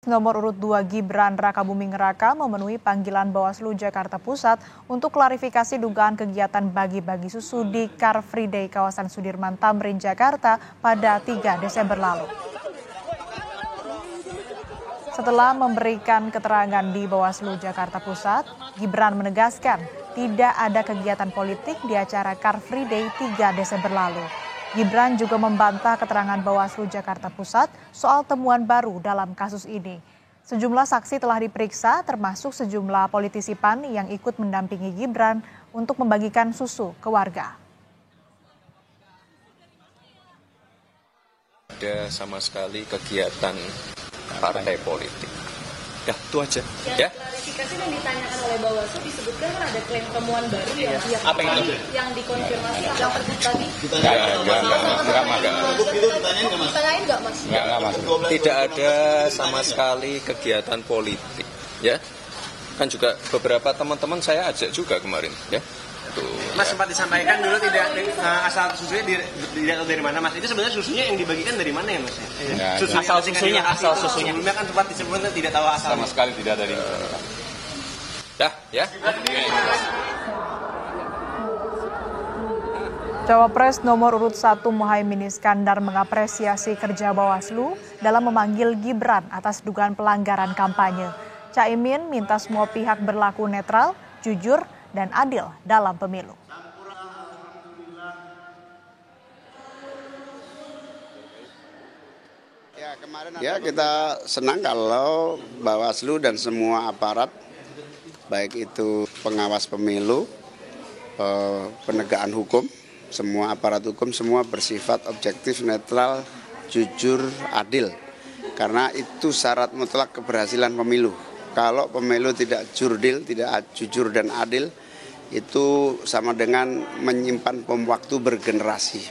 Nomor urut 2 Gibran Rakabuming Raka memenuhi panggilan Bawaslu Jakarta Pusat untuk klarifikasi dugaan kegiatan bagi-bagi susu di Car Free Day kawasan Sudirman Tamrin, Jakarta pada 3 Desember lalu. Setelah memberikan keterangan di Bawaslu Jakarta Pusat, Gibran menegaskan tidak ada kegiatan politik di acara Car Free Day 3 Desember lalu. Gibran juga membantah keterangan Bawaslu Jakarta Pusat soal temuan baru dalam kasus ini. Sejumlah saksi telah diperiksa, termasuk sejumlah politisi PAN yang ikut mendampingi Gibran untuk membagikan susu ke warga. Ada sama sekali kegiatan partai politik. Ya, itu aja. Ya. Klarifikasi yang ditanyakan oleh Bawaslu disebutkan kan ada klaim temuan baru yang pihak yang dikonfirmasi yang terbit tadi. Ditanyain nggak mas? Nggak masuk. Tidak ada sama sekali kegiatan politik. Ya, kan juga beberapa teman-teman saya ajak juga kemarin. Ya. Tuh. Mas sempat disampaikan dulu tidak asal susunya tidak tahu dari mana mas. Itu sebenarnya susunya yang dibagikan dari mana ya mas? Asal susunya. Sebelumnya kan sempat disebutkan tidak tahu asal. Sama sekali tidak dari. Ya. Cawapres nomor urut 1 Muhaimin Iskandar mengapresiasi kerja Bawaslu dalam memanggil Gibran atas dugaan pelanggaran kampanye. Caimin minta semua pihak berlaku netral, jujur, dan adil dalam pemilu. Ya, kita senang kalau Bawaslu dan semua aparat, baik itu pengawas pemilu, penegakan hukum, semua aparat hukum, semua bersifat objektif, netral, jujur, adil. Karena itu syarat mutlak keberhasilan pemilu. Kalau pemilu tidak jurdil, tidak jujur dan adil, itu sama dengan menyimpan bom waktu bergenerasi.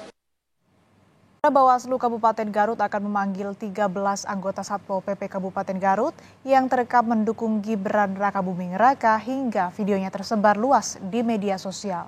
Bawaslu Kabupaten Garut akan memanggil 13 anggota Satpol PP Kabupaten Garut yang terekam mendukung Gibran Rakabuming Raka hingga videonya tersebar luas di media sosial.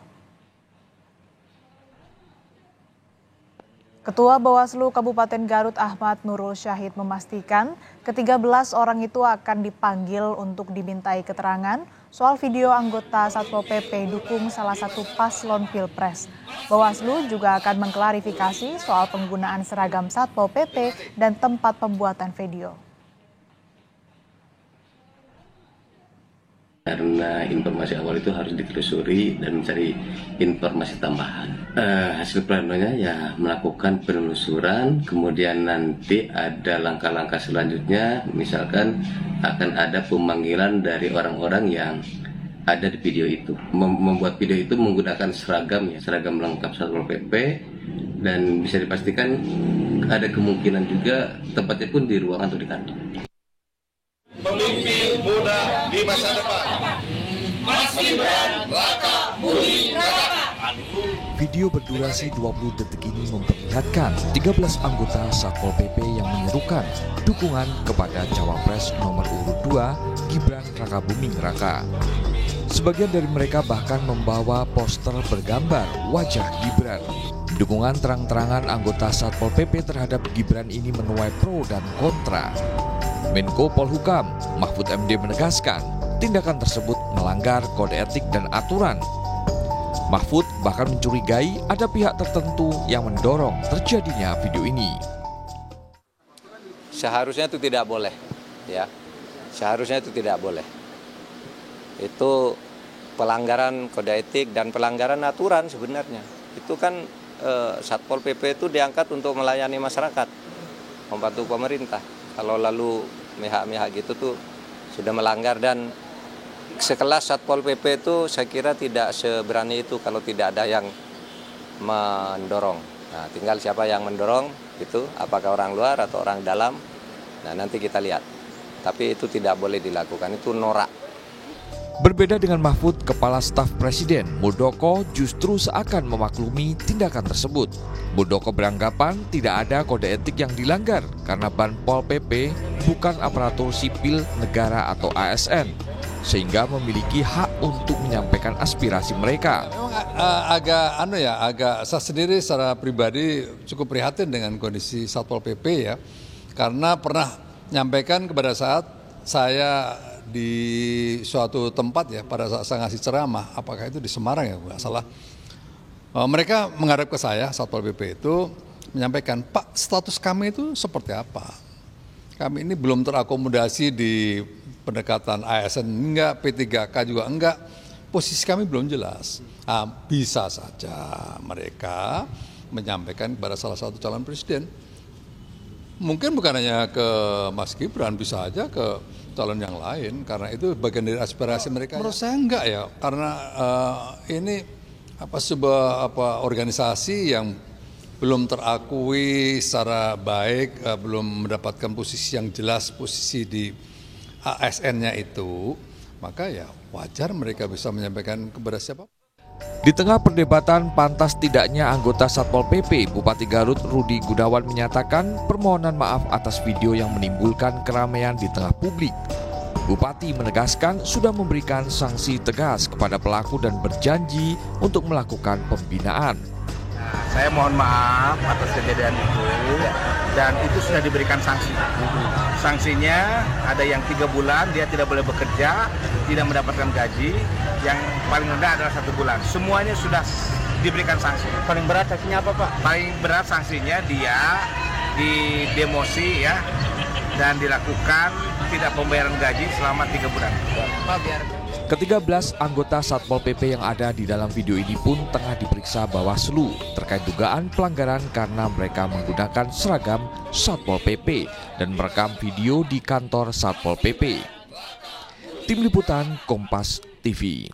Ketua Bawaslu Kabupaten Garut Ahmad Nurul Syahid memastikan ke-13 orang itu akan dipanggil untuk dimintai keterangan soal video anggota Satpol PP dukung salah satu paslon Pilpres. Bawaslu juga akan mengklarifikasi soal penggunaan seragam Satpol PP dan tempat pembuatan video. Karena informasi awal itu harus ditelusuri dan mencari informasi tambahan. Hasil planonya ya melakukan penelusuran, kemudian nanti ada langkah-langkah selanjutnya, misalkan akan ada pemanggilan dari orang-orang yang ada di video itu. Membuat video itu menggunakan seragam lengkap Satpol PP, dan bisa dipastikan ada kemungkinan juga tempatnya pun di ruangan atau di kantor. Pemimpin muda di masa depan. Mas Gibran Rakabuming Raka. Video berdurasi 20 detik ini memperlihatkan 13 anggota Satpol PP yang menyerukan dukungan kepada Cawapres nomor urut 2 Gibran Rakabuming Raka. Sebagian dari mereka bahkan membawa poster bergambar wajah Gibran. Dukungan terang-terangan anggota Satpol PP terhadap Gibran ini menuai pro dan kontra. Menko Polhukam Mahfud MD menegaskan tindakan tersebut melanggar kode etik dan aturan. Mahfud bahkan mencurigai ada pihak tertentu yang mendorong terjadinya video ini. Seharusnya itu tidak boleh, ya. Seharusnya itu tidak boleh. Itu pelanggaran kode etik dan pelanggaran aturan sebenarnya. Itu kan Satpol PP itu diangkat untuk melayani masyarakat, membantu pemerintah. Kalau lalu mihak-mihak gitu tuh sudah melanggar, dan sekelas Satpol PP itu saya kira tidak seberani itu kalau tidak ada yang mendorong. Nah, tinggal siapa yang mendorong itu, apakah orang luar atau orang dalam. Nah, nanti kita lihat. Tapi itu tidak boleh dilakukan, itu norak. Berbeda dengan Mahfud, Kepala Staf Presiden Muldoko justru seakan memaklumi tindakan tersebut. Muldoko beranggapan tidak ada kode etik yang dilanggar karena Banpol PP bukan aparatur sipil negara atau ASN, sehingga memiliki hak untuk menyampaikan aspirasi mereka. Memang agak saya sendiri secara pribadi cukup prihatin dengan kondisi Satpol PP ya, karena pernah menyampaikan kepada saat saya di suatu tempat ya, pada saat saya ngasih ceramah, apakah itu di Semarang ya, nggak salah. Mereka menghadap ke saya, Satpol PP itu menyampaikan, Pak, status kami itu seperti apa? Kami ini belum terakomodasi di pendekatan ASN enggak, P3K juga enggak, posisi kami belum jelas. Nah, bisa saja mereka menyampaikan kepada salah satu calon presiden. Mungkin bukan hanya ke Mas Gibran, bisa aja ke calon yang lain, karena itu bagian dari aspirasi mereka. Menurut saya enggak ya, karena ini sebuah organisasi yang belum terakui secara baik, belum mendapatkan posisi yang jelas, posisi di ASN-nya itu, maka ya wajar mereka bisa menyampaikan kepada siapa. Di tengah perdebatan pantas tidaknya anggota Satpol PP, Bupati Garut Rudi Gunawan menyatakan permohonan maaf atas video yang menimbulkan keramaian di tengah publik. Bupati menegaskan sudah memberikan sanksi tegas kepada pelaku dan berjanji untuk melakukan pembinaan. Saya mohon maaf atas kejadian itu, dan itu sudah diberikan sanksi. Sanksinya ada yang 3 bulan, dia tidak boleh bekerja, tidak mendapatkan gaji, yang paling rendah adalah 1 bulan. Semuanya sudah diberikan sanksi. Paling berat sanksinya apa, Pak? Paling berat sanksinya dia didemosi ya, dan dilakukan tidak pembayaran gaji selama 3 bulan. Ke-13 anggota Satpol PP yang ada di dalam video ini pun tengah diperiksa Bawaslu terkait dugaan pelanggaran karena mereka menggunakan seragam Satpol PP dan merekam video di kantor Satpol PP. Tim Liputan Kompas TV.